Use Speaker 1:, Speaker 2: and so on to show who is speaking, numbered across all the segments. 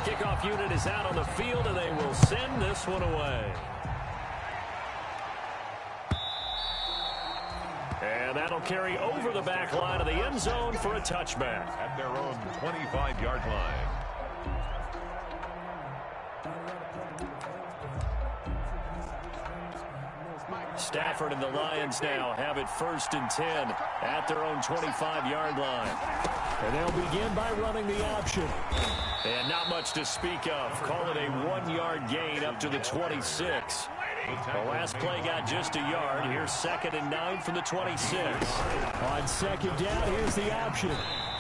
Speaker 1: kickoff unit is out on the field, and they will send this one away. And that'll carry over the back line of the end zone for a touchback.
Speaker 2: At their own 25-yard line.
Speaker 1: Stafford and the Lions now have it 1st and 10 at their own 25-yard line. And they'll begin by running the option. And not much to speak of. Call it a 1-yard gain up to the 26. The last play got just a yard. Here's 2nd and 9 from the 26. On 2nd down, here's the option.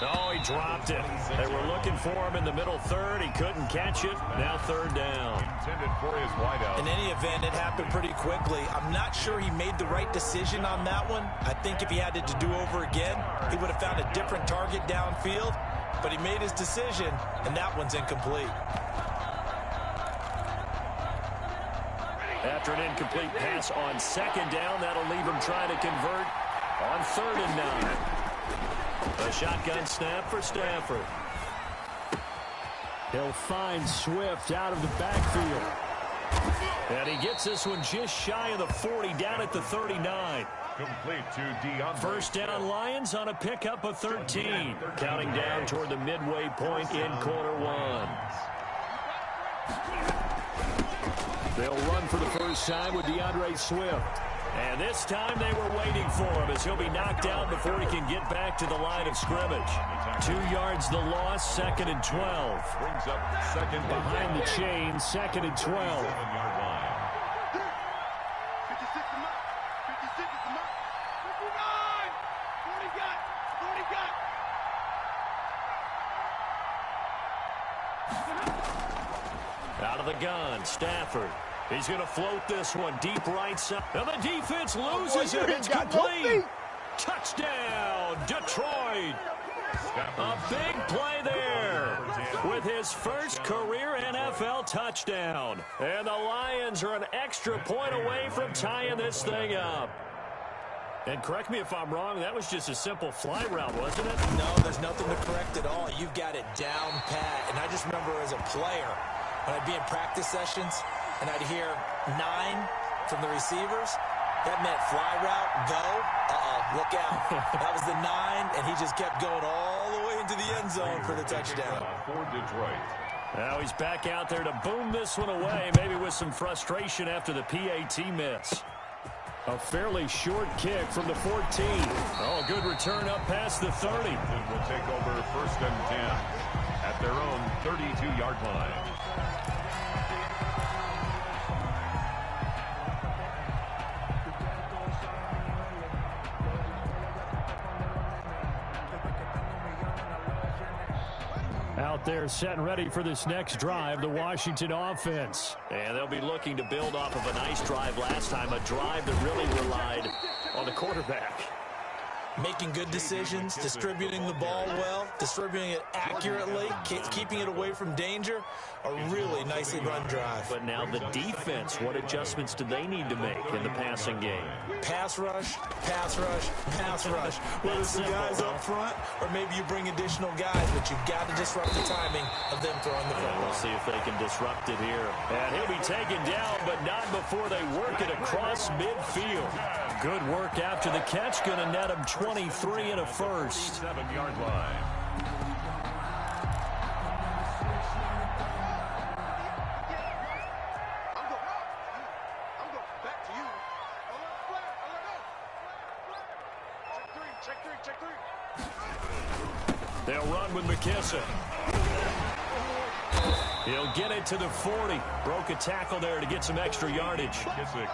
Speaker 1: Oh, he dropped it. They were looking for him in the middle 3rd. He couldn't catch it. Now 3rd down.
Speaker 2: Intended for his wideout.
Speaker 3: In any event, it happened pretty quickly. I'm not sure he made the right decision on that one. I think if he had it to do over again, he would have found a different target downfield. But he made his decision, and that one's incomplete.
Speaker 1: After an incomplete pass on 2nd down, that'll leave him trying to convert on 3rd and 9. A shotgun snap for Stafford. He'll find Swift out of the backfield. And he gets this one just shy of the 40, down at the 39.
Speaker 2: Complete to DeAndre.
Speaker 1: 1st down Lions on a pickup of 13. Counting down toward the midway point in quarter 1. They'll run for the first time with DeAndre Swift. And this time they were waiting for him as he'll be knocked out before he can get back to the line of scrimmage. 2 yards the loss, 2nd and 12.
Speaker 2: Brings up 2nd
Speaker 1: behind the chain, 2nd and 12.
Speaker 2: 7-yard line.
Speaker 1: Out of the gun, Stafford. He's going to float this one deep right side. And the defense loses it. It's complete. Touchdown, Detroit. A big play there with his first career NFL touchdown. And the Lions are an extra point away from tying this thing up. And correct me if I'm wrong, that was just a simple fly route, wasn't it?
Speaker 3: No, there's nothing to correct at all. You've got it down pat. And I just remember as a player, when I'd be in practice sessions, and I'd hear 9 from the receivers. That meant fly route, go. Look out. That was the 9, and he just kept going all the way into the end zone for the touchdown.
Speaker 2: For Detroit.
Speaker 1: Now he's back out there to boom this one away, maybe with some frustration after the PAT miss. A fairly short kick from the 14. Oh, good return up past the 30.
Speaker 2: It will take over 1st and 10 at their own 32-yard line.
Speaker 1: Out there set and ready for this next drive, the Washington offense. And they'll be looking to build off of a nice drive last time, a drive that really relied on the quarterback.
Speaker 3: Making good decisions, distributing the ball well, distributing it accurately, keeping it away from danger. A really nicely run drive.
Speaker 1: But now the defense, what adjustments do they need to make in the passing game?
Speaker 3: Pass rush, pass rush, pass rush. Whether it's the guys up front or maybe you bring additional guys, but you've got to disrupt the timing of them throwing the football.
Speaker 1: We'll see if they can disrupt it here. And he'll be taken down, but not before they work it across midfield. Good work after the catch, going to net him 23 and a first.
Speaker 2: 7-yard line.
Speaker 1: They'll run with McKissick. He'll get it to the 40. Broke a tackle there to get some extra yardage.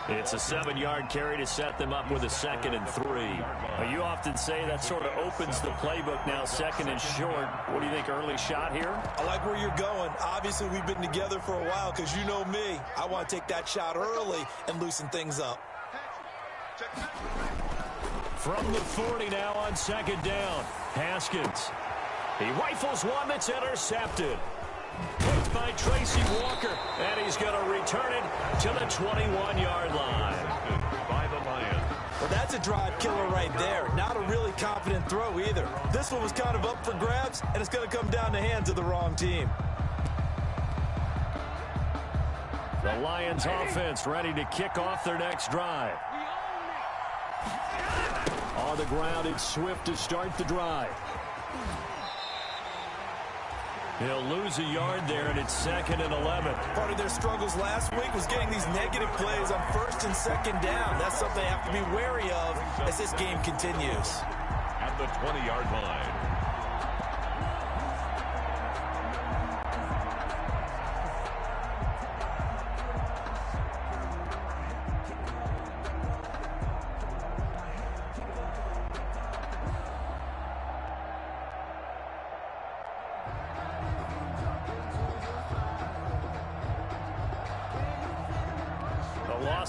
Speaker 1: It's a 7-yard carry to set them up with a 2nd and 3. You often say that sort of opens the playbook now, 2nd and short. What do you think, early shot here?
Speaker 3: I like where you're going. Obviously, we've been together for a while because you know me. I want to take that shot early and loosen things up.
Speaker 1: From the 40 now on 2nd down. Haskins. He rifles one that's intercepted. Picked by Tracy Walker, and he's going to return it to the 21-yard line.
Speaker 2: By the Lions.
Speaker 3: Well, that's a drive killer right there. Not a really confident throw either. This one was kind of up for grabs, and it's going to come down the hands of the wrong team.
Speaker 1: The Lions offense ready to kick off their next drive. On the ground, it's Swift to start the drive. He'll lose a yard there, and it's 2nd and 11.
Speaker 3: Part of their struggles last week was getting these negative plays on 1st and 2nd down. That's something they have to be wary of as this game continues.
Speaker 2: At the 20-yard line.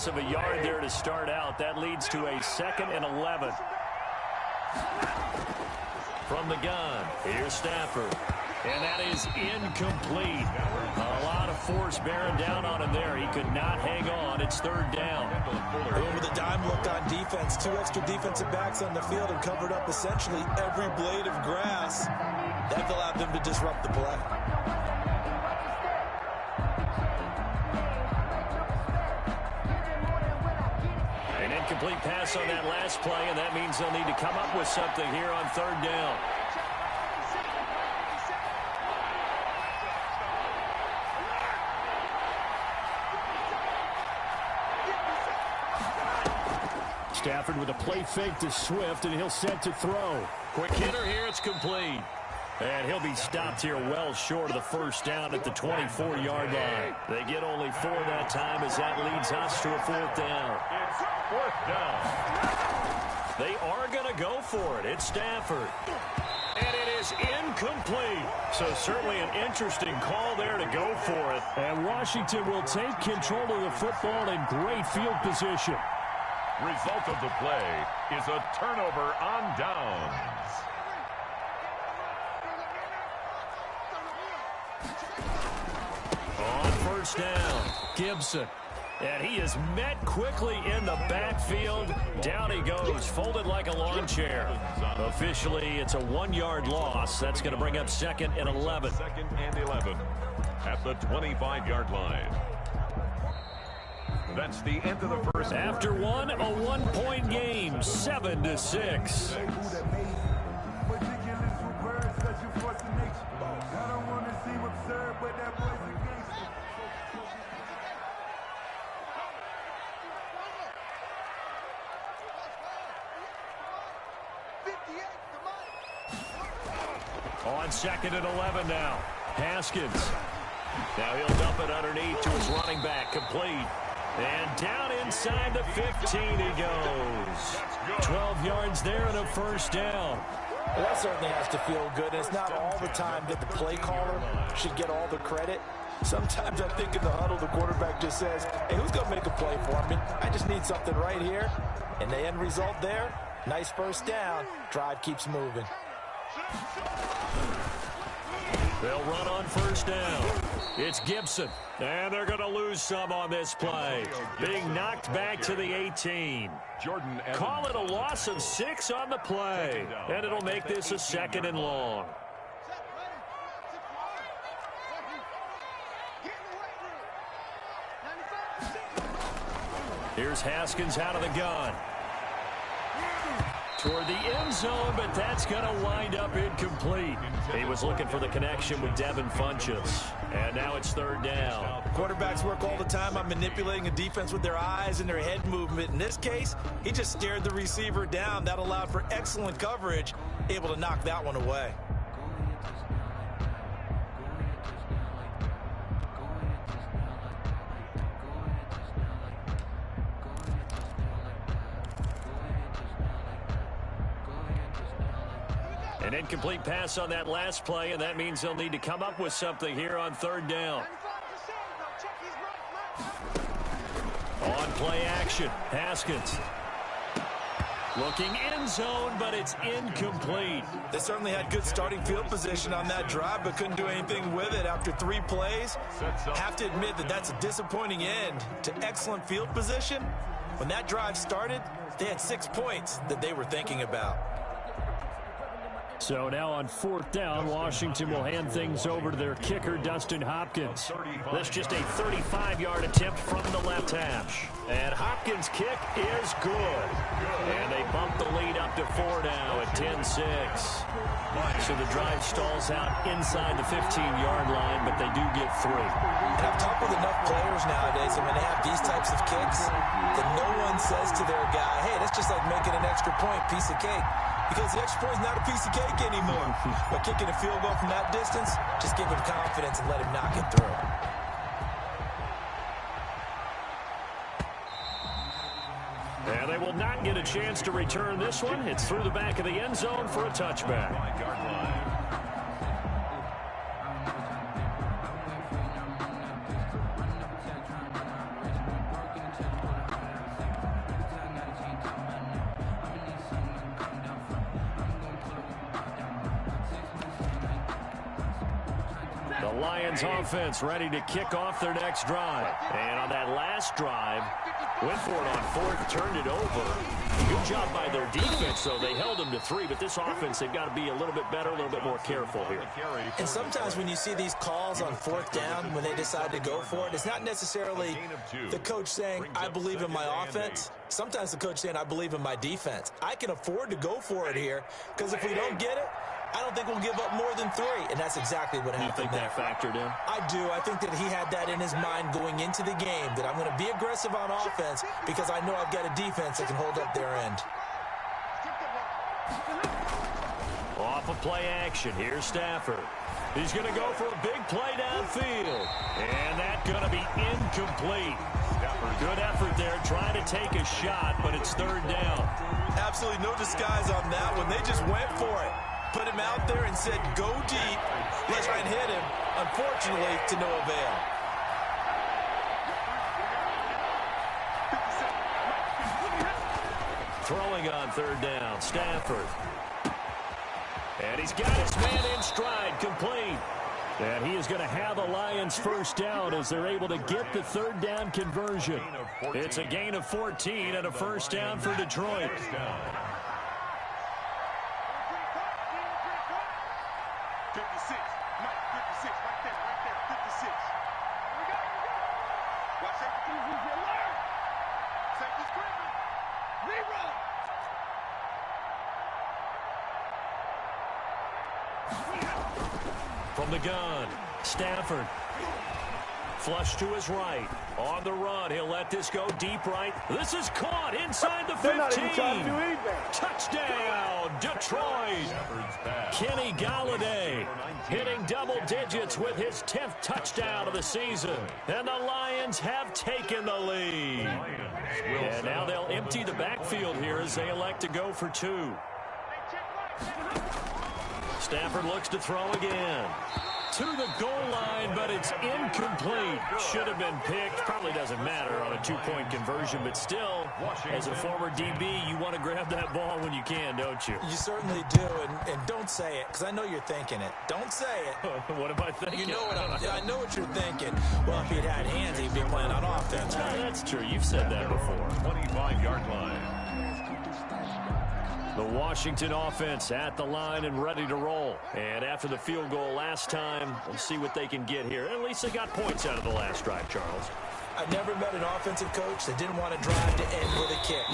Speaker 1: Of a yard there to start out. That leads to a 2nd and 11. From the gun, here's Stafford. And that is incomplete. A lot of force bearing down on him there. He could not hang on. It's 3rd down.
Speaker 3: With a dime look on defense, 2 extra defensive backs on the field and covered up essentially every blade of grass. That allowed them to disrupt the play.
Speaker 1: Complete pass on that last play, and that means they'll need to come up with something here on 3rd down. Stafford with a play fake to Swift, and he'll set to throw. Quick hitter here, it's complete. And he'll be stopped here well short of the 1st down at the 24-yard line. They get only 4 that time as that leads us to a 4th down.
Speaker 2: It's 4th down.
Speaker 1: They are going to go for it. It's Stafford. And it is incomplete. So certainly an interesting call there to go for it. And Washington will take control of the football in great field position.
Speaker 2: Result of the play is a turnover on downs.
Speaker 1: On 1st down, Gibson. And he is met quickly in the backfield. Down he goes, folded like a lawn chair. Officially, it's a 1-yard loss. That's going to bring up 2nd and 11.
Speaker 2: 2nd and 11 at the 25-yard line. That's the end of the first.
Speaker 1: After one, a 1-point game, 7-6. On 2nd and 11 now. Haskins. Now he'll dump it underneath to his running back. Complete. And down inside the 15 he goes. 12 yards there and a 1st down.
Speaker 3: Well, that certainly has to feel good. It's not all the time that the play caller should get all the credit. Sometimes I think in the huddle, the quarterback just says, hey, who's going to make a play for me? I just need something right here. And the end result there, nice 1st down. Drive keeps moving.
Speaker 1: They'll run on 1st down. It's Gibson. And they're going to lose some on this play. Being knocked back to the 18.
Speaker 2: Jordan Evans.
Speaker 1: Call it a loss of 6 on the play. And it'll make this a 2nd and long. Here's Haskins out of the gun. Toward the end zone, but that's going to wind up incomplete. He was looking for the connection with Devin Funchess. And now it's 3rd down.
Speaker 3: Quarterbacks work all the time on manipulating a defense with their eyes and their head movement. In this case, he just stared the receiver down. That allowed for excellent coverage, able to knock that one away.
Speaker 1: An incomplete pass on that last play, and that means they'll need to come up with something here on 3rd down. On play action, Haskins. Looking end zone, but it's incomplete.
Speaker 3: They certainly had good starting field position on that drive, but couldn't do anything with it after 3 plays. Have to admit that that's a disappointing end to excellent field position. When that drive started, they had 6 points that they were thinking about.
Speaker 1: So now on 4th down, Washington will hand things over to their kicker, Dustin Hopkins. That's just a 35-yard attempt from the left hash. And Hopkins' kick is good. And they bump the lead up to 4 now at 10-6. So the drive stalls out inside the 15-yard line, but they do get 3.
Speaker 3: And I've talked with enough players nowadays, and when they have these types of kicks, that no one says to their guy, hey, that's just like making an extra point, piece of cake. Because the extra point is not a piece of cake anymore. But kicking a field goal from that distance, just give him confidence and let him knock it through.
Speaker 1: And they will not get a chance to return this one. It's through the back of the end zone for a touchback. The Lions offense ready to kick off their next drive. And on that last drive, went for it on 4th, turned it over. Good job by their defense, though. They held them to 3, but this offense, they've got to be a little bit better, a little bit more careful here.
Speaker 3: And sometimes when you see these calls on 4th down, when they decide to go for it, it's not necessarily the coach saying, I believe in my offense. Sometimes the coach saying, I believe in my defense. I can afford to go for it here, because if we don't get it, I don't think we'll give up more than 3, and that's exactly what happened.
Speaker 1: You think that factored in?
Speaker 3: I do. I think that he had that in his mind going into the game, that I'm going to be aggressive on offense because I know I've got a defense that can hold up their end.
Speaker 1: Off of play action, here's Stafford. He's going to go for a big play downfield, and that's going to be incomplete. Good effort there, trying to take a shot, but it's 3rd down.
Speaker 3: Absolutely no disguise on that one. They just went for it. Put him out there and said, go deep. Let's try and hit him. Unfortunately, to no avail.
Speaker 1: Throwing on 3rd down, Stafford. And he's got his man in stride, complete. And he is going to have a Lions 1st down as they're able to get the 3rd down conversion. It's a gain of 14 and a 1st down for Detroit. From the gun, Stafford. Flush to his right. On the run, he'll let this go deep right. This is caught inside the 15. Touchdown, Detroit. Kenny Golladay hitting double digits with his 10th touchdown of the season. And the Lions have taken the lead. And now they'll empty the backfield here as they elect to go for 2. Stafford looks to throw again. To the goal line, but it's incomplete. Should have been picked. Probably doesn't matter on a 2-point conversion, but still, as a former DB, you want to grab that ball when you can, don't you?
Speaker 3: You certainly do, and don't say it, because I know you're thinking it. Don't say it.
Speaker 1: What am I thinking?
Speaker 3: You know what I know what you're thinking. Well, if he'd had hands, he'd be playing on offense.
Speaker 1: No, that's true. You've said that before.
Speaker 2: 25-yard line.
Speaker 1: The Washington offense at the line and ready to roll. And after the field goal last time, we'll see what they can get here. At least they got points out of the last drive, Charles.
Speaker 3: I've never met an offensive coach that didn't want to drive to end with a kick.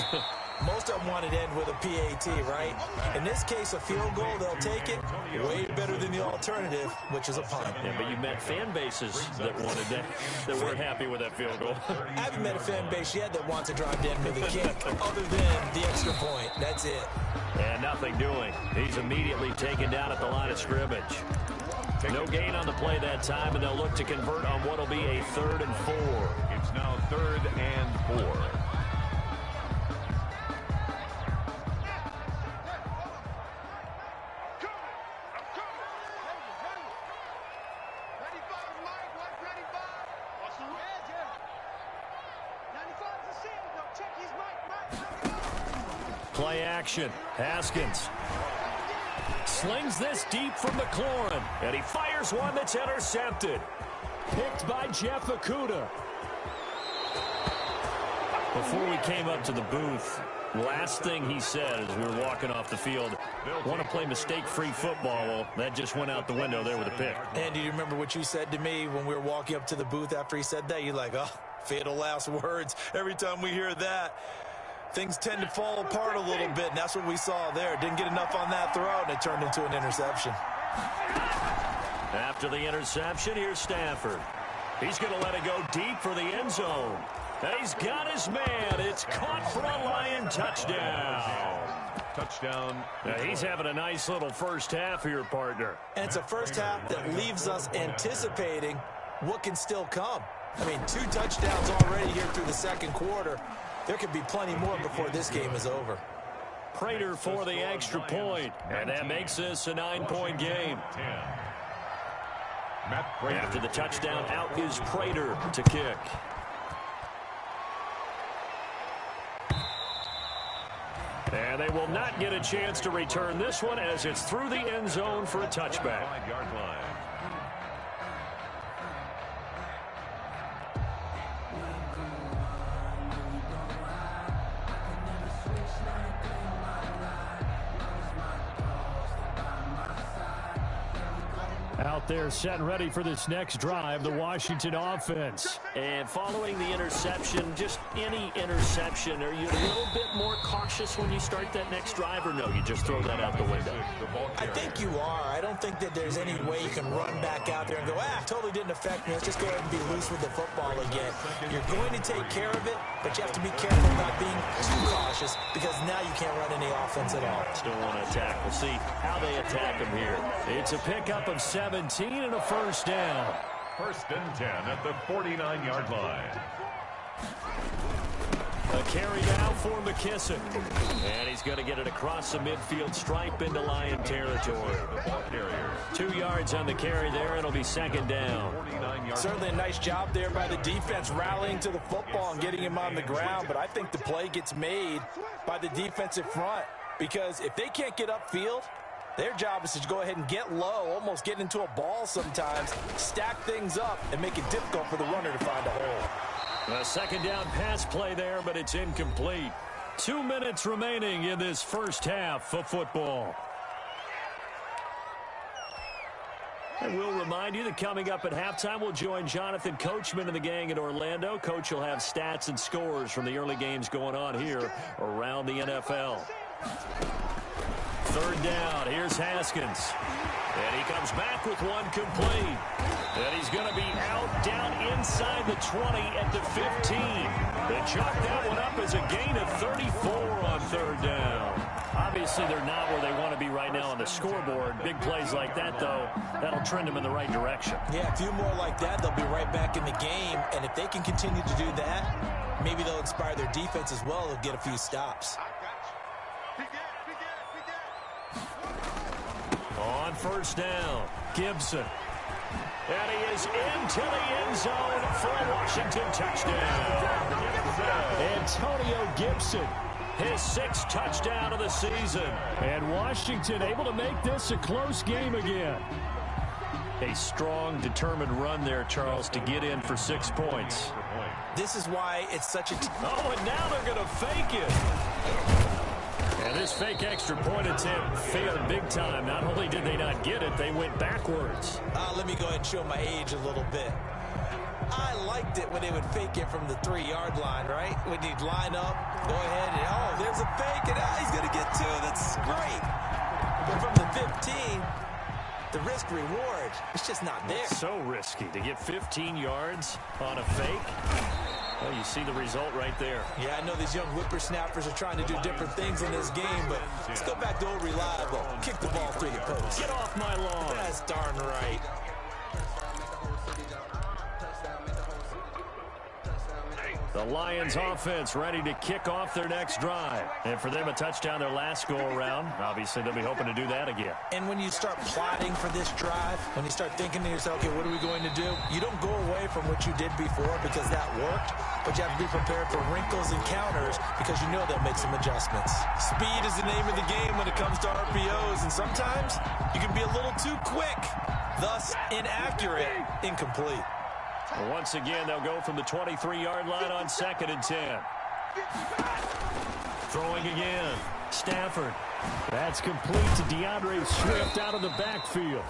Speaker 3: Most of them wanted to end with a PAT, right? In this case, a field goal, they'll take it. Way better than the alternative, which is a punt.
Speaker 1: Yeah, but you met fan bases that wanted that weren't happy with that field goal.
Speaker 3: I haven't met a fan base yet that wants to drive to end with a kick, other than the extra point. That's it.
Speaker 1: And nothing doing. He's immediately taken down at the line of scrimmage. No gain on the play that time, and they'll look to convert on what will be a 3rd and 4.
Speaker 2: It's now 3rd and 4.
Speaker 1: Play action. Haskins slings this deep from McLaurin, and he fires one that's intercepted. Picked by Jeff Okudah. Before we came up to the booth, Last thing he said as we were walking off the field, want to play mistake-free football. Well, that just went out the window there with a pick.
Speaker 3: And do you remember what you said to me when we were walking up to the booth after he said that? You're like, oh, fatal last words. Every time we hear that, things tend to fall apart a little bit, and that's what we saw there. Didn't get enough on that throw, and it turned into an interception.
Speaker 1: After the interception, here's Stafford. He's going to let it go deep for the end zone. And he's got his man. It's caught for a Lion touchdown.
Speaker 2: Touchdown.
Speaker 1: Now, he's having a nice little first half here, partner.
Speaker 3: And it's a first half that leaves us anticipating what can still come. I mean, 2 touchdowns already here through the second quarter. There could be plenty more before this game is over.
Speaker 1: Prater for the extra point, and that makes this a 9-point game. After the touchdown, out is Prater to kick. And they will not get a chance to return this one as it's through the end zone for a touchback. Out there set and ready for this next drive, the Washington offense. And following the interception, just any interception, are you a little bit more cautious when you start that next drive, or no, you just throw that out the window?
Speaker 3: I think you are. I don't think that there's any way you can run back out there and go, totally didn't affect me. Let's just go ahead and be loose with the football again. You're going to take care of it, but you have to be careful about being too cautious because now you can't run any offense at all.
Speaker 1: Still want to attack. We'll see how they attack him here. It's a pickup of 17 and a first down.
Speaker 2: First and 10 at the 49-yard line.
Speaker 1: A carry now for McKissick. And he's going to get it across the midfield stripe into Lion territory. 2 yards on the carry there. It'll be second down.
Speaker 3: Certainly a nice job there by the defense rallying to the football and getting him on the ground. But I think the play gets made by the defensive front because if they can't get upfield, their job is to go ahead and get low, almost get into a ball sometimes, stack things up, and make it difficult for the runner to find a hole.
Speaker 1: A second down pass play there, but it's incomplete. 2 minutes remaining in this first half of football. And we'll remind you that coming up at halftime, we'll join Jonathan Coachman and the gang in Orlando. Coach will have stats and scores from the early games going on here around the NFL. Third down, here's Haskins. And he comes back with one complete. And he's going to be out down inside the 20 at the 15. They chalk that one up as a gain of 34 on third down. Obviously, they're not where they want to be right now on the scoreboard. Big plays like that, though, that'll trend them in the right direction.
Speaker 3: Yeah, a few more like that, they'll be right back in the game. And if they can continue to do that, maybe they'll inspire their defense as well. They'll get a few stops.
Speaker 1: On first down, Gibson. And he is into the end zone for a Washington touchdown. Antonio Gibson, his 6th touchdown of the season. And Washington able to make this a close game again. A strong, determined run there, Charles, to get in for 6 points.
Speaker 3: This is why it's such a...
Speaker 1: Oh, and now they're going to fake it. And this fake extra point attempt failed big time. Not only did they not get it, they went backwards.
Speaker 3: Let me go ahead and show my age a little bit. I liked it when they would fake it from the 3-yard line, right? When you'd line up, go ahead, and there's a fake, and he's going to get 2. That's great. But from the 15, the risk-reward, it's just not there.
Speaker 1: It's so risky to get 15 yards on a fake. Well, you see the result right there.
Speaker 3: Yeah, I know these young whippersnappers are trying to do different things in this game, but let's go back to old reliable. Kick the ball through the post.
Speaker 1: Get off my lawn.
Speaker 3: That's darn right.
Speaker 1: The Lions offense ready to kick off their next drive. And for them, a touchdown their last go-around. Obviously, they'll be hoping to do that again.
Speaker 3: And when you start plotting for this drive, when you start thinking to yourself, okay, what are we going to do? You don't go away from what you did before because that worked, but you have to be prepared for wrinkles and counters because you know they'll make some adjustments. Speed is the name of the game when it comes to RPOs, and sometimes you can be a little too quick, thus inaccurate, incomplete.
Speaker 1: Once again, they'll go from the 23-yard line on 2nd and 10. Throwing again. Stafford. That's complete to DeAndre Swift out of the backfield.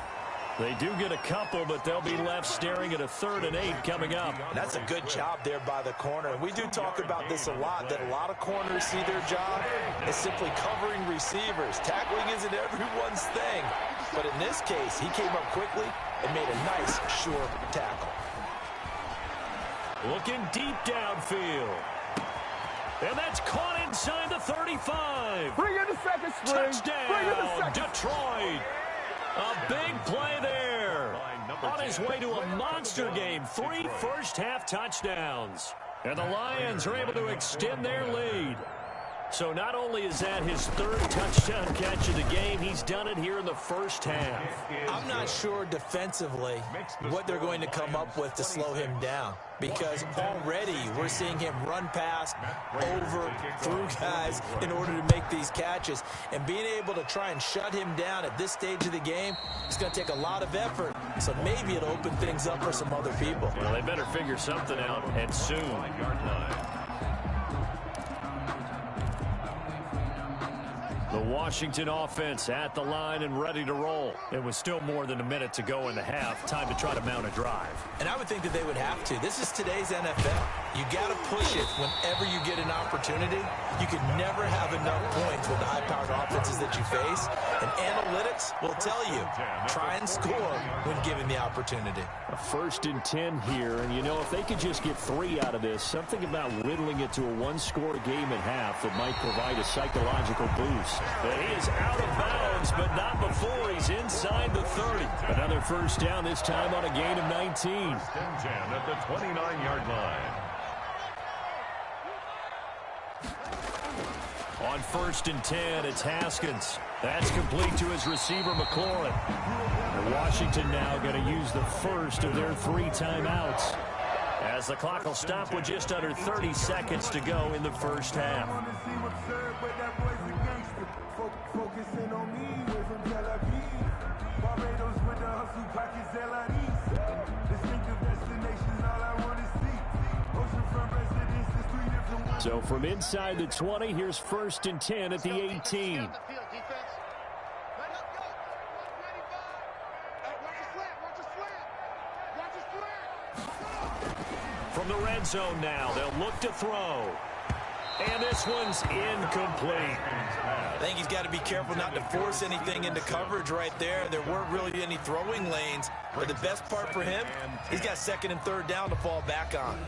Speaker 1: They do get a couple, but they'll be left staring at a 3rd and 8 coming up.
Speaker 3: And that's a good job there by the corner. And we do talk about this a lot, that a lot of corners see their job as simply covering receivers. Tackling isn't everyone's thing. But in this case, he came up quickly and made a nice, sure tackle.
Speaker 1: Looking deep downfield. And that's caught inside the 35.
Speaker 4: Bring in the second string.
Speaker 1: Touchdown, Detroit. A big play there. On his way to a monster game. 3 first-half touchdowns. And the Lions are able to extend their lead. So not only is that his 3rd touchdown catch of the game, he's done it here in the first half.
Speaker 3: I'm not sure defensively what they're going to come up with to slow him down, because already we're seeing him run past, over, through guys in order to make these catches. And being able to try and shut him down at this stage of the game, it's going to take a lot of effort. So maybe it'll open things up for some other people.
Speaker 1: Well, they better figure something out, and soon. The Washington offense at the line and ready to roll. It was still more than a minute to go in the half. Time to try to mount a drive.
Speaker 3: And I would think that they would have to. This is today's NFL. You got to push it whenever you get an opportunity. You can never have enough points with the high-powered offenses that you face. And analytics will tell you, try and score when given the opportunity.
Speaker 1: A 1st and 10 here. And, you know, if they could just get 3 out of this, something about whittling it to a 1-score game at half that might provide a psychological boost. But he is out of bounds, but not before he's inside the 30. Another first down, this time on a gain of 19.
Speaker 2: 10 at the 29-yard line.
Speaker 1: On 1st and 10, it's Haskins. That's complete to his receiver, McLaurin. And Washington now going to use the first of their 3 timeouts, as the clock will stop with just under 30 seconds to go in the first half. So from inside the 20, here's 1st and 10 at the 18. From the red zone now, they'll look to throw. And this one's incomplete.
Speaker 3: I think he's got to be careful not to force anything into coverage right there. There weren't really any throwing lanes. But the best part for him, he's got 2nd and 3rd down to fall back on.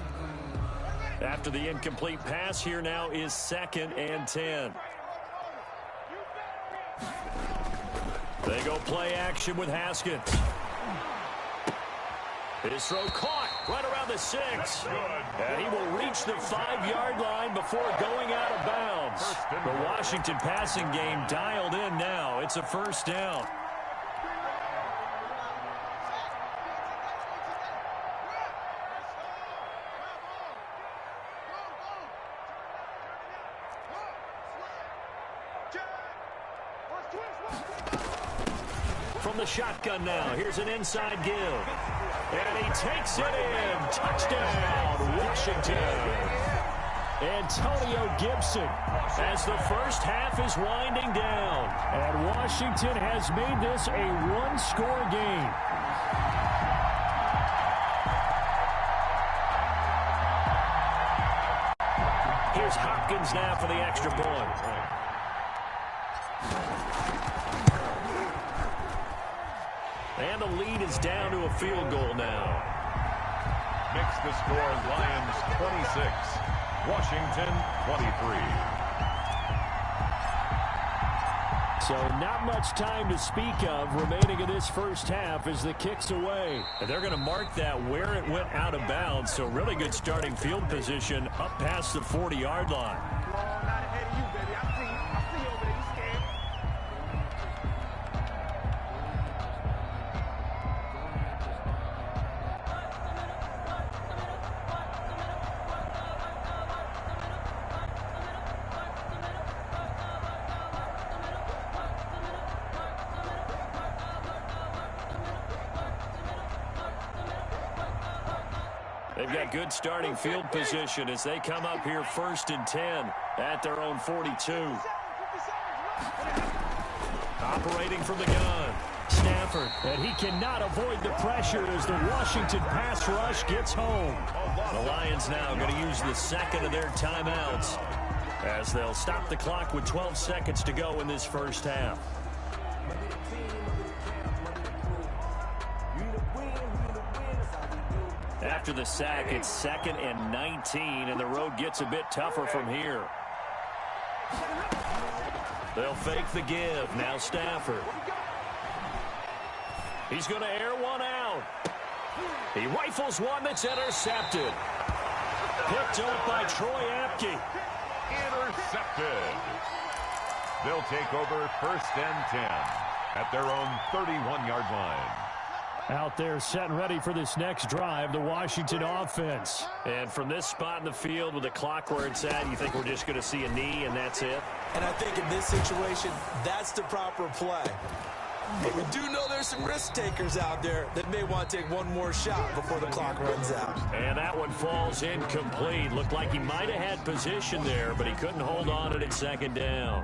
Speaker 1: After the incomplete pass, here now is 2nd and 10. They go play action with Haskins. His throw caught right around the 6. And he will reach the 5-yard line before going out of bounds. The Washington passing game dialed in now. It's a first down. From the shotgun now, here's an inside give. And he takes it in. Touchdown, Washington. Antonio Gibson, as the first half is winding down. And Washington has made this a 1-score game. Here's Hopkins now for the extra point. And the lead is down to a field goal now.
Speaker 2: Makes the score Lions 26, Washington 23.
Speaker 1: So not much time to speak of remaining in this first half as the kick's away. And they're going to mark that where it went out of bounds. So really good starting field position up past the 40-yard line. They've got good starting field position as they come up here 1st and 10 at their own 42. Operating from the gun, Stafford, and he cannot avoid the pressure as the Washington pass rush gets home. The Lions now going to use the second of their timeouts as they'll stop the clock with 12 seconds to go in this first half. After the sack, it's 2nd and 19, and the road gets a bit tougher from here. They'll fake the give. Now Stafford. He's going to air one out. He rifles one that's intercepted. Picked up by Troy Apke.
Speaker 2: Intercepted. They'll take over 1st and 10 at their own 31-yard line.
Speaker 1: Out there set and ready for this next drive, the Washington offense. And from this spot in the field with the clock where it's at, you think we're just going to see a knee and that's it?
Speaker 3: And I think in this situation, that's the proper play. But we do know there's some risk takers out there that may want to take one more shot before the clock runs out.
Speaker 1: And that one falls incomplete. Looked like he might have had position there, but he couldn't hold on to it at 2nd down.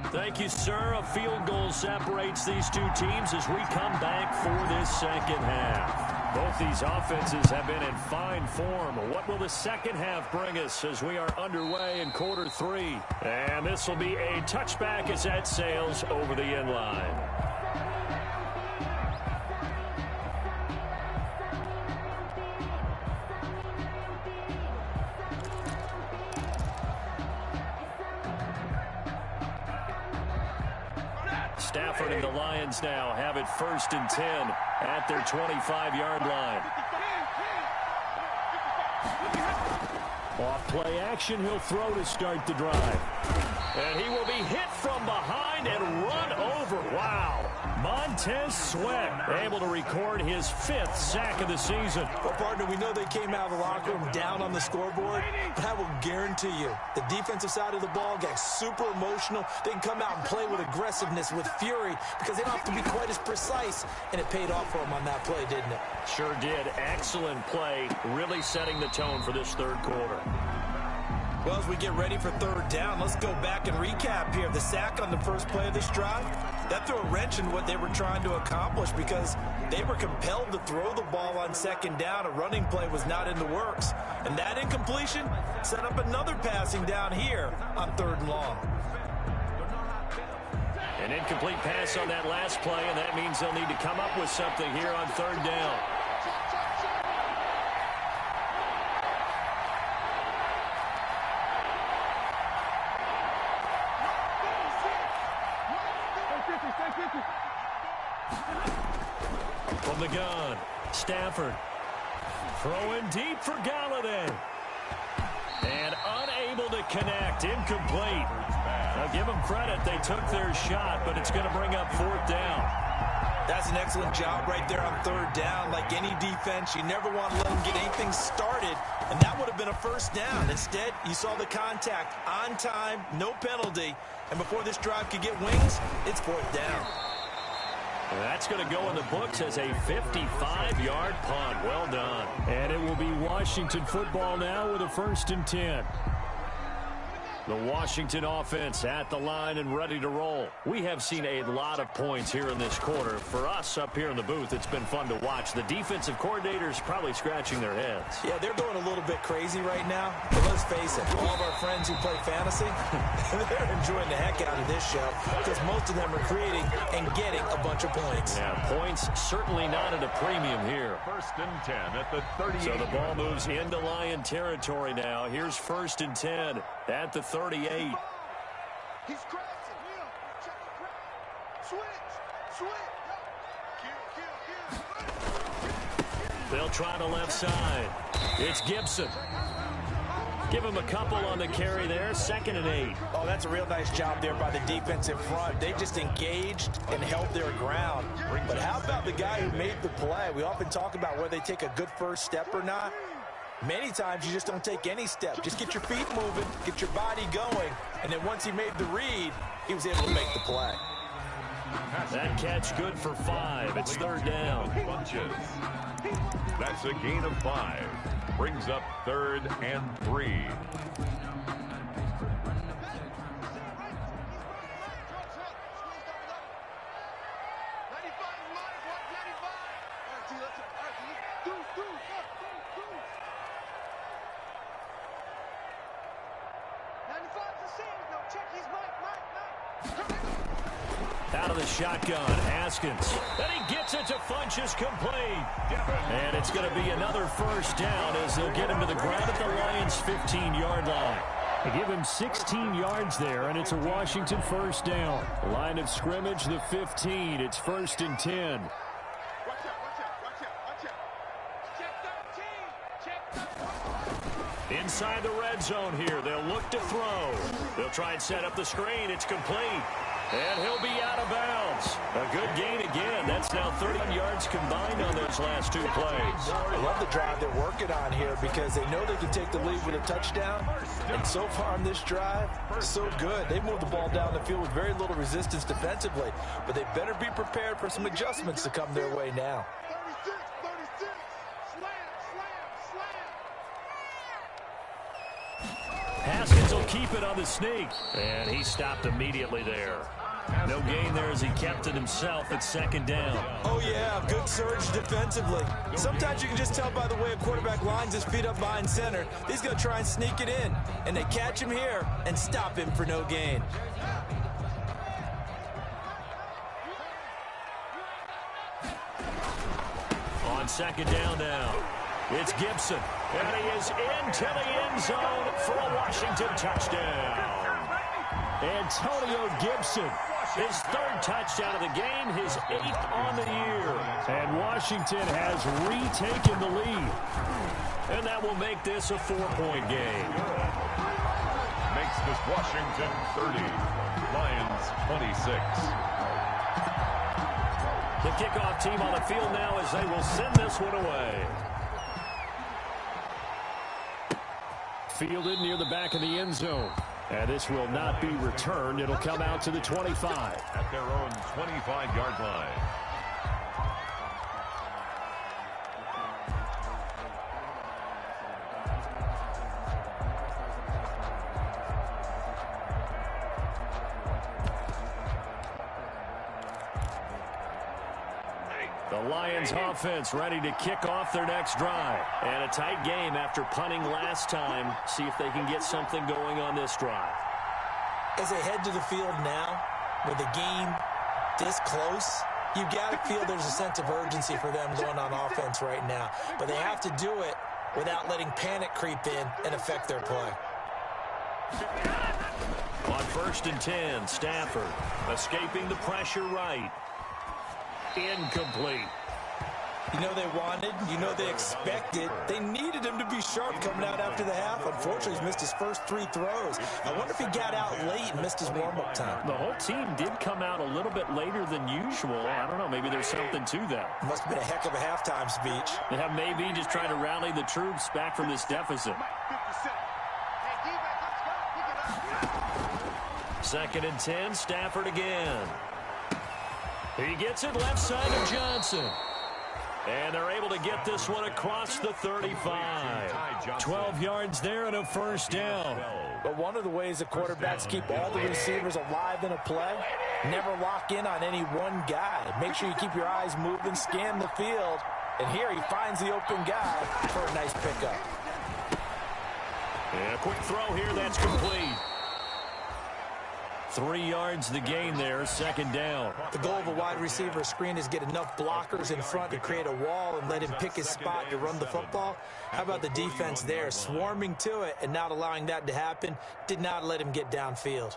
Speaker 1: Thank you, sir. A field goal separates these two teams as we come back for this second half. Both these offenses have been in fine form. What will the second half bring us as we are underway in quarter 3? And this will be a touchback as that sails over the end line. Stafford and the Lions now have it 1st and 10 at their 25-yard line. Off play action, he'll throw to start the drive. And he will be hit from behind and run over. Wow. Montez Sweat able to record his 5th sack of the season.
Speaker 3: Well, partner, we know they came out of the locker room down on the scoreboard, but I will guarantee you the defensive side of the ball got super emotional. They can come out and play with aggressiveness, with fury, because they don't have to be quite as precise, and it paid off for them on that play, didn't it?
Speaker 1: Sure did. Excellent play, really setting the tone for this 3rd quarter.
Speaker 3: Well, as we get ready for 3rd down, let's go back and recap here. The sack on the first play of this drive, that threw a wrench in what they were trying to accomplish because they were compelled to throw the ball on 2nd down. A running play was not in the works. And that incompletion set up another passing down here on 3rd and long.
Speaker 1: An incomplete pass on that last play, and that means they'll need to come up with something here on 3rd down. From the gun, Stafford throwing deep for Galladay. And unable to connect, incomplete. Now give them credit, they took their shot, but it's going to bring up 4th down.
Speaker 3: That's an excellent job right there on 3rd down. Like any defense, you never want to let them get anything started, and that would have been a 1st down. Instead, you saw the contact on time, no penalty, and before this drive could get wings, it's 4th down.
Speaker 1: That's going to go in the books as a 55-yard punt. Well done. And it will be Washington football now with a 1st and 10. The Washington offense at the line and ready to roll. We have seen a lot of points here in this quarter. For us up here in the booth, it's been fun to watch. The defensive coordinators probably scratching their heads.
Speaker 3: Yeah, they're going a little bit crazy right now. But let's face it, all of our friends who play fantasy, they're enjoying the heck out of this show because most of them are creating and getting a bunch of points.
Speaker 1: Yeah, points certainly not at a premium here.
Speaker 2: 1st and 10 at the 38.
Speaker 1: So the ball moves into Lion territory now. Here's 1st and 10 at the 38.
Speaker 4: He's crashing. Check the crash. Switch.
Speaker 1: They'll try the left side. It's Gibson. Give him a couple on the carry there. 2nd and 8.
Speaker 3: Oh, that's a real nice job there by the defensive front. They just engaged and held their ground. But how about the guy who made the play? We often talk about whether they take a good first step or not. Many times you just don't take any step. Just get your feet moving, get your body going, and then once he made the read, he was able to make the play.
Speaker 1: That catch good for 5. It's 3rd down.
Speaker 2: That's a gain of 5. Brings up 3rd and 3.
Speaker 1: Out of the shotgun, Haskins. And he gets it to Funchess complete. And it's going to be another first down as they'll get him to the ground at the Lions' 15-yard line. They give him 16 yards there, and it's a Washington first down. Line of scrimmage, the 15. It's 1st and 10. Inside the red zone here. They'll look to throw. They'll try and set up the screen. It's complete. And he'll be out of bounds. A good gain again. That's now 31 yards combined on those last 2 plays.
Speaker 3: I love the drive they're working on here because they know they can take the lead with a touchdown. And so far on this drive, so good. They moved the ball down the field with very little resistance defensively. But they better be prepared for some adjustments to come their way now.
Speaker 4: 36, slam.
Speaker 1: Haskins will keep it on the sneak. And he stopped immediately there. No gain there as he kept it himself at 2nd down.
Speaker 3: Oh, yeah, good surge defensively. Sometimes you can just tell by the way a quarterback lines his feet up behind center. He's going to try and sneak it in. And they catch him here and stop him for no gain.
Speaker 1: On 2nd down now, it's Gibson. And he is into the end zone for a Washington touchdown. Antonio Gibson, his 3rd touchdown of the game, his 8th on the year. And Washington has retaken the lead. And that will make this a 4-point game.
Speaker 2: Makes this Washington 30. Lions 26.
Speaker 1: The kickoff team on the field now as they will send this one away. Fielded near the back of the end zone. And this will not be returned. It'll come out to the 25.
Speaker 2: At their own 25-yard line.
Speaker 1: The Lions offense ready to kick off their next drive. And a tight game after punting last time. See if they can get something going on this drive.
Speaker 3: As they head to the field now, with the game this close, you got to feel there's a sense of urgency for them going on offense right now. But they have to do it without letting panic creep in and affect their play.
Speaker 1: On 1st and 10, Stafford escaping the pressure right. Incomplete.
Speaker 3: You know they wanted, you know they expected. They needed him to be sharp coming out after the half. Unfortunately, he's missed his first 3 throws. I wonder if he got out late and missed his warm-up time.
Speaker 1: The whole team did come out a little bit later than usual. I don't know, maybe there's something to that.
Speaker 3: Must have been a heck of a halftime speech.
Speaker 1: Yeah, maybe just trying to rally the troops back from this deficit. 2nd and 10, Stafford again. He gets it left side of Johnson. And they're able to get this one across the 35. 12 yards there and a first down.
Speaker 3: But one of the ways the quarterbacks keep all the receivers alive in a play, never lock in on any one guy. Make sure you keep your eyes moving, scan the field. And here he finds the open guy for a nice pickup.
Speaker 1: And a quick throw here, that's complete. 3 yards the gain there, 2nd down.
Speaker 3: The goal of a wide receiver screen is get enough blockers in front to create a wall and let him pick his spot to run the football. How about the defense there, swarming to it and not allowing that to happen? Did not let him get downfield.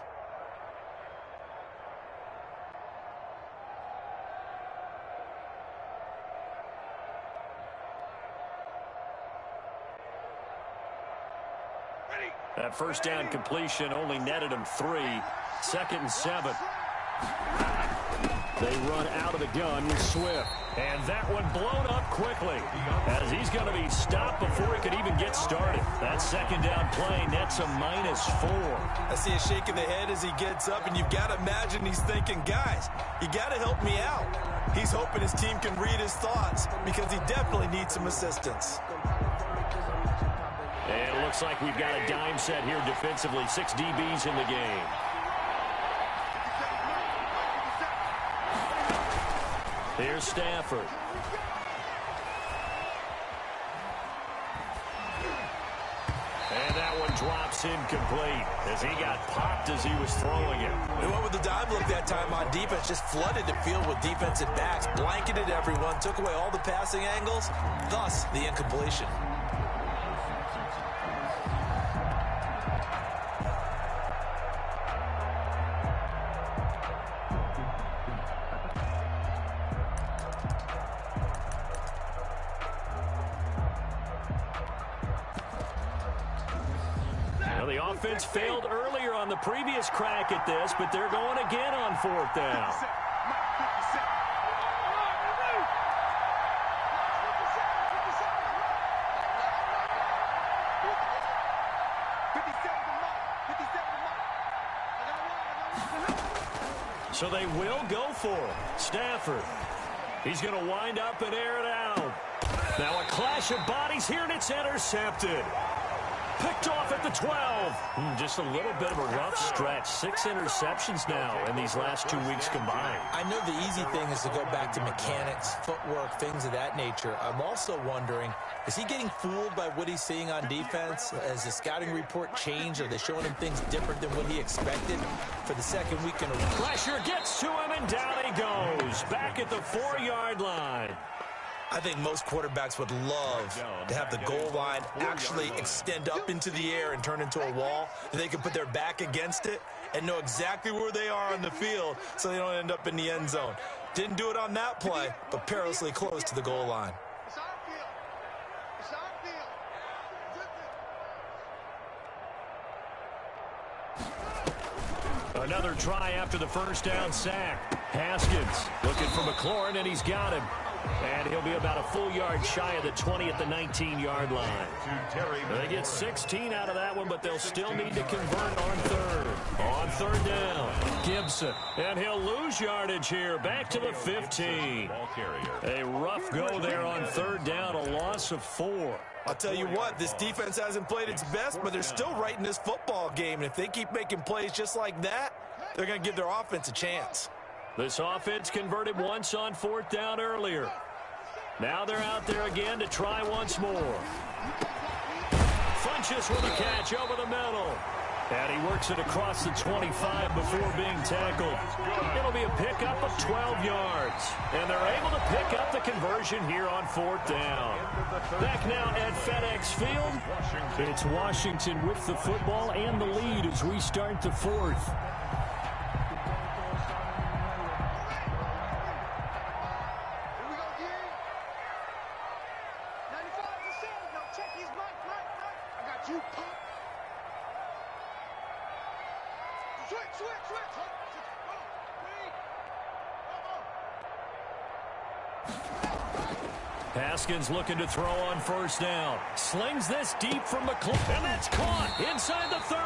Speaker 1: That first down completion only netted him 3. 2nd and 7. They run out of the gun with Swift. And that one blown up quickly as he's going to be stopped before he could even get started. That 2nd down play nets a -4.
Speaker 3: I see a shake of the head as he gets up, and you've got to imagine he's thinking, guys, you got to help me out. He's hoping his team can read his thoughts because he definitely needs some assistance.
Speaker 1: And it looks like we've got a dime set here defensively. 6 DBs in the game. Here's Stafford. And that one drops incomplete as he got popped as he was throwing it.
Speaker 3: He went with the dime look that time on defense, just flooded the field with defensive backs, blanketed everyone, took away all the passing angles, thus the incompletion.
Speaker 1: The offense failed earlier on the previous crack at this, but they're going again on 4th down. So they will go for it. Stafford. He's going to wind up and air it out. Now a clash of bodies here, and it's intercepted. Picked off at the 12. Just a little bit of a rough stretch. 6 interceptions now in these last 2 weeks combined.
Speaker 3: I know the easy thing is to go back to mechanics, footwork, things of that nature. I'm also wondering, is he getting fooled by what he's seeing on defense? Has the scouting report changed? Are they showing him things different than what he expected for the second week in a row?
Speaker 1: Pressure gets to him, and down he goes. Back at the 4-yard line.
Speaker 3: I think most quarterbacks would love to have the goal line actually extend up into the air and turn into a wall, and they can put their back against it and know exactly where they are on the field so they don't end up in the end zone. Didn't do it on that play, but perilously close to the goal line.
Speaker 4: It's our field. It's our field.
Speaker 1: Another try after the first down sack. Haskins looking for McLaurin, and he's got him. And he'll be about a full yard shy of the 20 at the 19-yard line. They get 16 out of that one, but they'll still need to convert on 3rd. On 3rd down, Gibson. And he'll lose yardage here, back to the 15. A rough go there on 3rd down, a loss of 4.
Speaker 3: I'll tell you what, this defense hasn't played its best, but they're still right in this football game. And if they keep making plays just like that, they're going to give their offense a chance.
Speaker 1: This offense converted once on 4th down earlier. Now they're out there again to try once more. Funches with a catch over the middle. And he works it across the 25 before being tackled. It'll be a pickup of 12 yards. And they're able to pick up the conversion here on 4th down. Back now at FedEx Field. It's Washington with the football and the lead as we start the 4th. Haskins looking to throw on 1st down. Slings this deep from McLaurin, and that's caught inside the 30.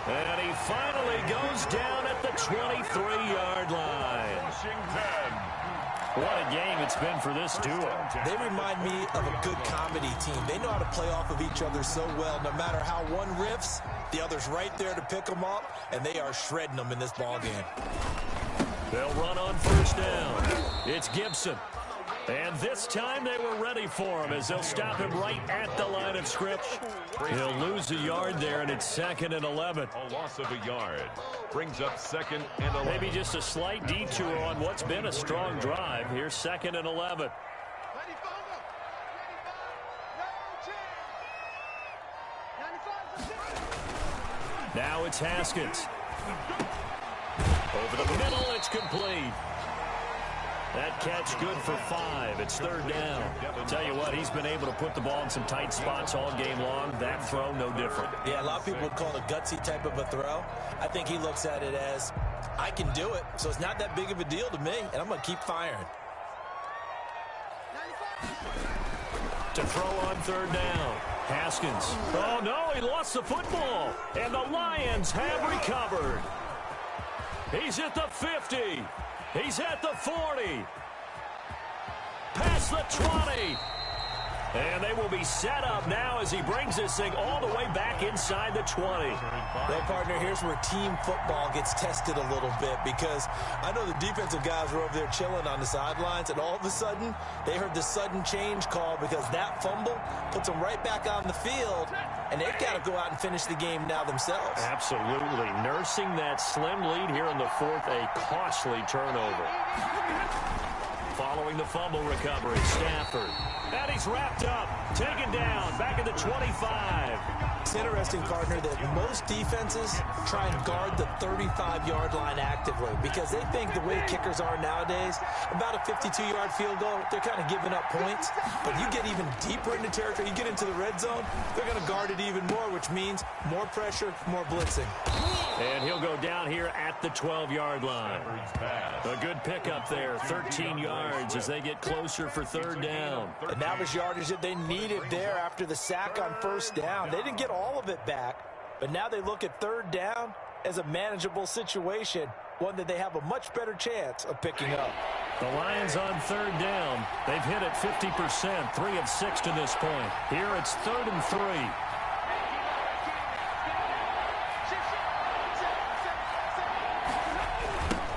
Speaker 1: And he finally goes down at the 23-yard line. What a game it's been for this duo.
Speaker 3: They remind me of a good comedy team. They know how to play off of each other so well. No matter how one riffs, the other's right there to pick them up, and they are shredding them in this ball game.
Speaker 1: They'll run on 1st down. It's Gibson. And this time they were ready for him as they'll stop him right at the line of scrimmage. He'll lose a yard there, and it's 2nd and 11.
Speaker 2: A loss of a yard brings up 2nd and 11.
Speaker 1: Maybe just a slight detour on what's been a strong drive. Here's 2nd and 11. Now it's Haskins. Over the middle, it's complete. That catch good for 5. It's 3rd down. Tell you what, he's been able to put the ball in some tight spots all game long. That throw, no different.
Speaker 3: Yeah, a lot of people would call it a gutsy type of a throw. I think he looks at it as, I can do it, so it's not that big of a deal to me, and I'm going to keep firing.
Speaker 1: To throw on 3rd down. Haskins. Oh, no, he lost the football. And the Lions have recovered. He's at the 50. He's at the 40. across the 20. And they will be set up now as he brings this thing all the way back inside the 20.
Speaker 3: Well, partner, here's where team football gets tested a little bit, because I know the defensive guys were over there chilling on the sidelines, and all of a sudden, they heard the sudden change call because that fumble puts them right back on the field, and they've got to go out and finish the game now themselves.
Speaker 1: Absolutely. Nursing that slim lead here in the fourth, a costly turnover. Following the fumble recovery, Stafford. And he's wrapped up, taken down, back at the 25.
Speaker 3: It's interesting, partner, that most defenses try and guard the 35-yard line actively because they think the way kickers are nowadays, about a 52-yard field goal, they're kind of giving up points. But you get even deeper into territory, you get into the red zone, they're going to guard it even more, which means more pressure, more blitzing.
Speaker 1: And he'll go down here at the 12-yard line. A good pickup there, 13 yards as they get closer for third down.
Speaker 3: And that was yardage that they needed there after the sack on first down. They didn't get all of it back, but now they look at third down as a manageable situation, one that they have a much better chance of picking up.
Speaker 1: The Lions on third down. They've hit it 50%, 3 of 6 to this point. Here it's 3rd and 3.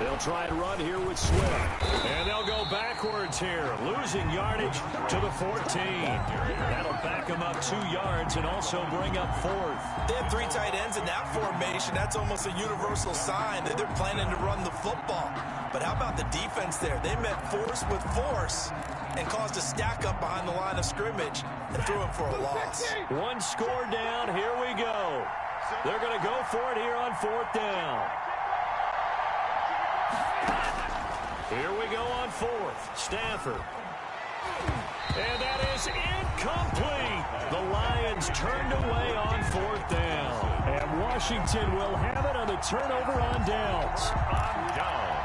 Speaker 1: They'll try and run here with Swift. And they'll go backwards here, losing yardage to the 14. That'll back them up 2 yards and also bring up 4th.
Speaker 3: They have 3 tight ends in that formation. That's almost a universal sign that they're planning to run the football. But how about the defense there? They met force with force and caused a stack up behind the line of scrimmage and threw it for a loss.
Speaker 1: 1 score down. Here we go. They're going to go for it here on 4th down. Here we go on 4th. Stafford. And that is incomplete. The Lions turned away on 4th down. And Washington will have it on the turnover on downs.
Speaker 2: On downs.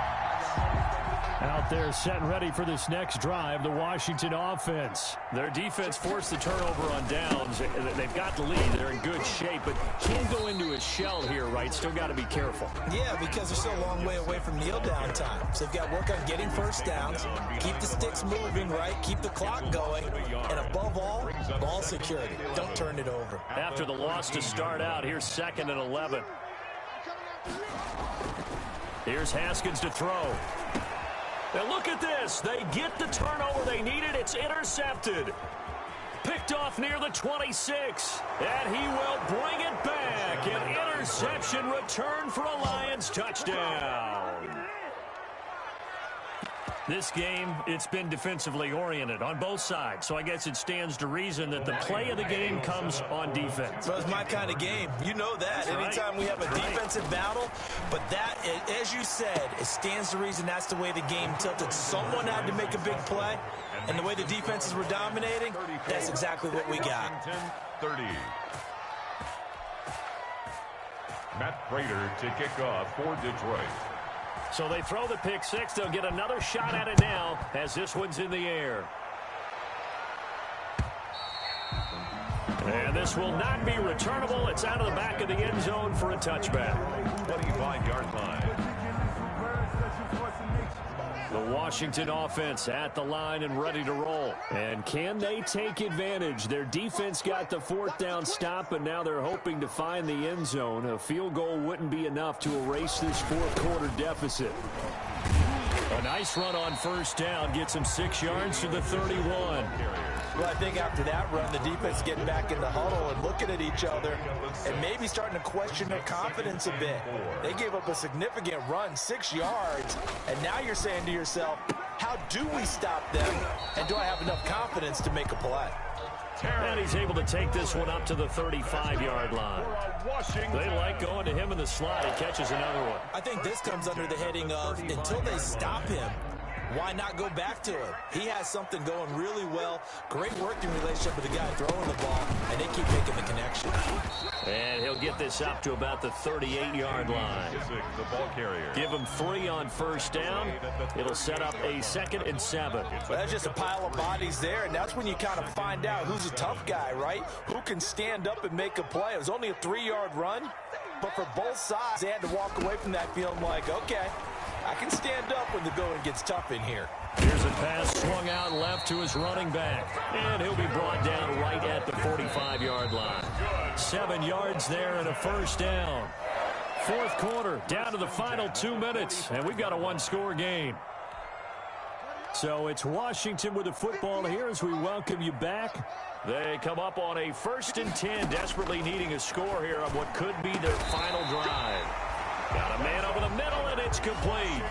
Speaker 1: Out there set and ready for this next drive, the Washington offense. Their defense forced the turnover on downs. They've got the lead. They're in good shape, but can't go into a shell here, right? Still got to be careful.
Speaker 3: Yeah, because they're still a long way away from kneel down time. So they've got to work on getting first downs, keep the sticks moving, right? Keep the clock going. And above all, ball security. Don't turn it over.
Speaker 1: After the loss to start out, here's 2nd and 11. Here's Haskins to throw. And look at this. They get the turnover they needed. It's intercepted. Picked off near the 26. And he will bring it back. An interception return for a Lions touchdown. This game, it's been defensively oriented on both sides. So I guess it stands to reason that the play of the game comes on defense.
Speaker 3: Well, it's my kind of game. You know that.
Speaker 1: That's
Speaker 3: Anytime
Speaker 1: right.
Speaker 3: we have a defensive battle. But that, as you said, it stands to reason that's the way the game tilted. Someone had to make a big play. And the way the defenses were dominating, that's exactly what we got.
Speaker 2: 30. Matt Prater to kick off for Detroit.
Speaker 1: So they throw the pick 6. They'll get another shot at it now as this one's in the air. And this will not be returnable. It's out of the back of the end zone for a touchback.
Speaker 2: 25-yard line.
Speaker 1: The Washington offense at the line and ready to roll. And can they take advantage? Their defense got the 4th down stop, and now they're hoping to find the end zone. A field goal wouldn't be enough to erase this 4th quarter deficit. A nice run on first down gets him 6 yards to the 31.
Speaker 3: Well, I think after that run, the defense getting back in the huddle and looking at each other and maybe starting to question their confidence a bit. They gave up a significant run, 6 yards, and now you're saying to yourself, how do we stop them, and do I have enough confidence to make a play?
Speaker 1: And he's able to take this one up to the 35-yard line. They like going to him in the slot. He catches another one.
Speaker 3: I think this comes under the heading of, until they stop him, why not go back to him? He has something going really well. Great working relationship with the guy throwing the ball, and they keep making the connection.
Speaker 1: And he'll get this up to about the 38-yard line.
Speaker 2: The ball carrier.
Speaker 1: Give him 3 on first down. It'll set up a 2nd and 7.
Speaker 3: Well, that's just a pile of bodies there, and that's when you kind of find out who's a tough guy, right? Who can stand up and make a play. It was only a 3-yard run, but for both sides, they had to walk away from that feeling like, okay, I can stand up when the going gets tough in here.
Speaker 1: Here's a pass swung out left to his running back. And he'll be brought down right at the 45-yard line. 7 yards there and a first down. Fourth quarter, down to the final 2 minutes, and we've got a one-score game. So it's Washington with the football here as we welcome you back. They come up on a 1st and 10, desperately needing a score here on what could be their final drive. Got a man over the middle, and it's complete.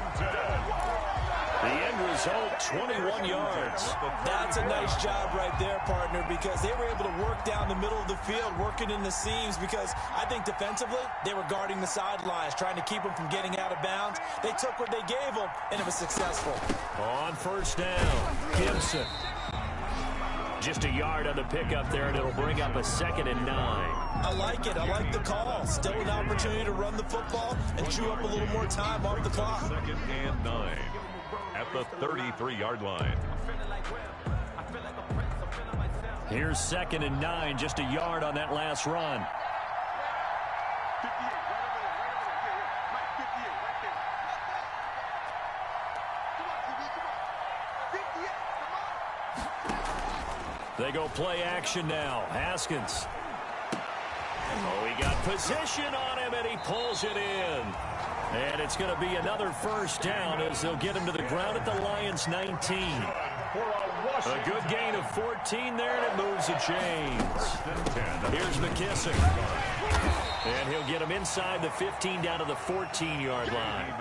Speaker 1: The end result, 21 yards.
Speaker 3: That's a nice job right there, partner, because they were able to work down the middle of the field, working in the seams, because I think defensively, they were guarding the sidelines, trying to keep them from getting out of bounds. They took what they gave them, and it was successful.
Speaker 1: On first down, Gibson. Just a yard on the pickup there, and it'll bring up a 2nd and 9.
Speaker 3: I like it. I like the call. Still an opportunity to run the football and chew up a little more time off the clock.
Speaker 2: 2nd and 9 at the 33-yard line.
Speaker 1: Here's 2nd and 9, just a yard on that last run. They go play action now. Haskins. Oh, he got position on him, and he pulls it in. And it's going to be another first down as they'll get him to the ground at the Lions' 19. A good gain of 14 there, and it moves the chains. Here's McKissick. And he'll get him inside the 15 down to the 14-yard line.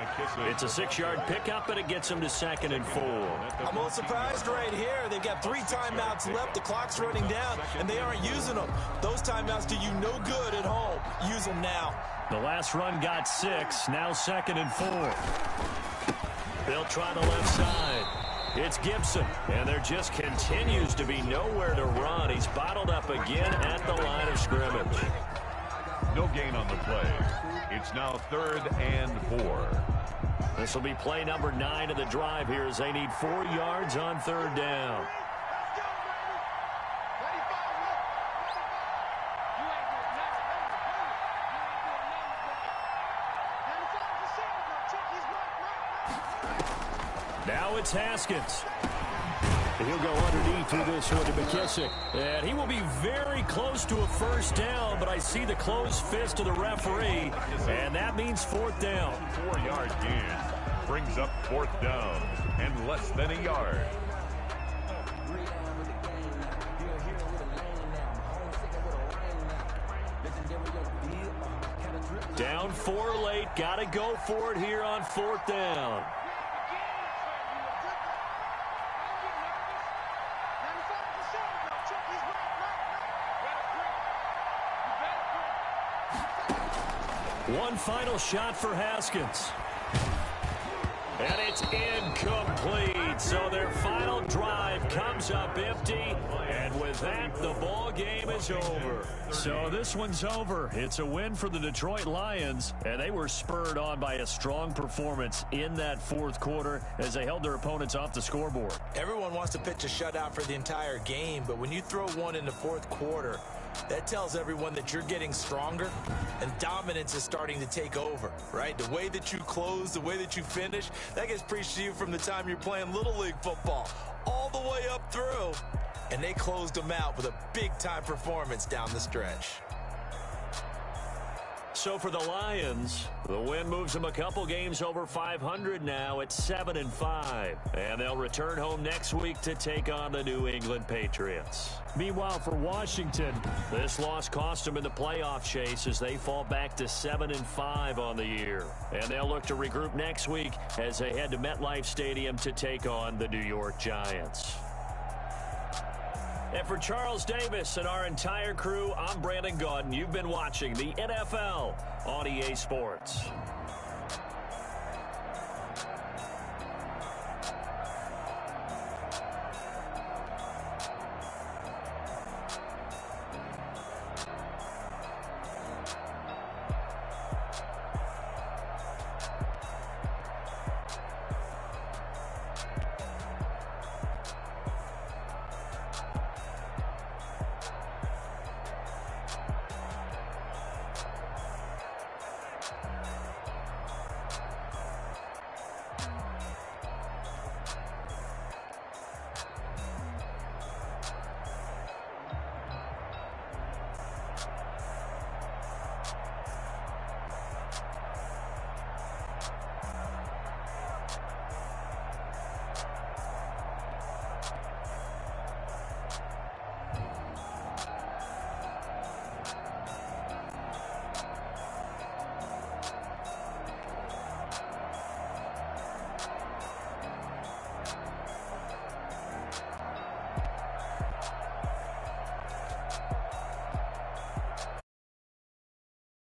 Speaker 1: It's a 6-yard pickup, and it gets him to 2nd and 4.
Speaker 3: I'm a little surprised right here. They've got 3 timeouts left. The clock's running down, and they aren't using them. Those timeouts do you no good at home. Use them now.
Speaker 1: The last run got 6. Now 2nd and 4. They'll try the left side. It's Gibson, and there just continues to be nowhere to run. He's bottled up again at the line of scrimmage.
Speaker 2: No gain on the play. It's now 3rd and 4.
Speaker 1: This will be play number 9 of the drive here as they need 4 yards on 3rd down. Now it's Haskins. He'll go underneath through this one to McKissick. And he will be very close to a first down, but I see the closed fist of the referee, and that means 4th down.
Speaker 2: 4-yard gain brings up 4th down and less than a yard.
Speaker 1: Down 4 late. Got to go for it here on 4th down. One final shot for Haskins. And it's incomplete. So their final drive comes up empty. And with that, the ball game is over. So this one's over. It's a win for the Detroit Lions. And they were spurred on by a strong performance in that 4th quarter as they held their opponents off the scoreboard.
Speaker 3: Everyone wants to pitch a shutout for the entire game, but when you throw one in the 4th quarter, that tells everyone that you're getting stronger and dominance is starting to take over, right? The way that you close, the way that you finish, that gets preached to you from the time you're playing Little League football all the way up through. And they closed them out with a big-time performance down the stretch.
Speaker 1: So for the Lions, the win moves them a couple games over 500 now at 7-5. And they'll return home next week to take on the New England Patriots. Meanwhile, for Washington, this loss cost them in the playoff chase as they fall back to 7-5 on the year. And they'll look to regroup next week as they head to MetLife Stadium to take on the New York Giants. And for Charles Davis and our entire crew, I'm Brandon Gaudin. You've been watching the NFL on EA Sports.